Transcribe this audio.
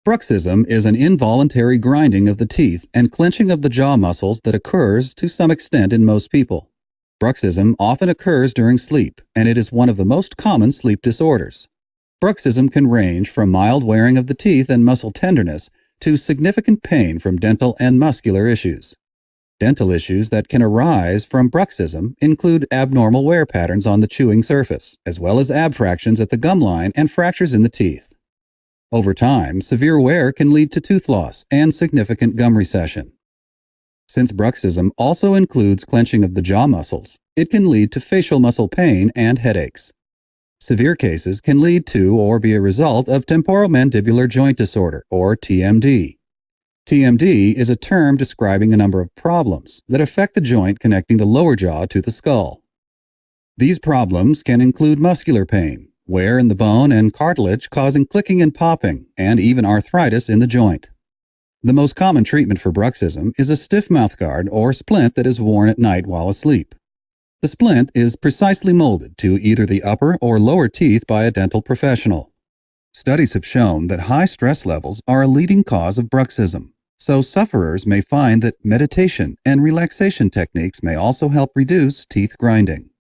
Bruxism is an involuntary grinding of the teeth and clenching of the jaw muscles that occurs to some extent in most people. Bruxism often occurs during sleep, and it is one of the most common sleep disorders. Bruxism can range from mild wearing of the teeth and muscle tenderness to significant pain from dental and muscular issues. Dental issues that can arise from bruxism include abnormal wear patterns on the chewing surface, as well as abfractions at the gum line and fractures in the teeth. Over time, severe wear can lead to tooth loss and significant gum recession. Since bruxism also includes clenching of the jaw muscles, it can lead to facial muscle pain and headaches. Severe cases can lead to or be a result of temporomandibular joint disorder, or TMD. TMD is a term describing a number of problems that affect the joint connecting the lower jaw to the skull. These problems can include muscular pain, wear in the bone and cartilage causing clicking and popping, and even arthritis in the joint. The most common treatment for bruxism is a stiff mouthguard or splint that is worn at night while asleep. The splint is precisely molded to either the upper or lower teeth by a dental professional. Studies have shown that high stress levels are a leading cause of bruxism, so sufferers may find that meditation and relaxation techniques may also help reduce teeth grinding.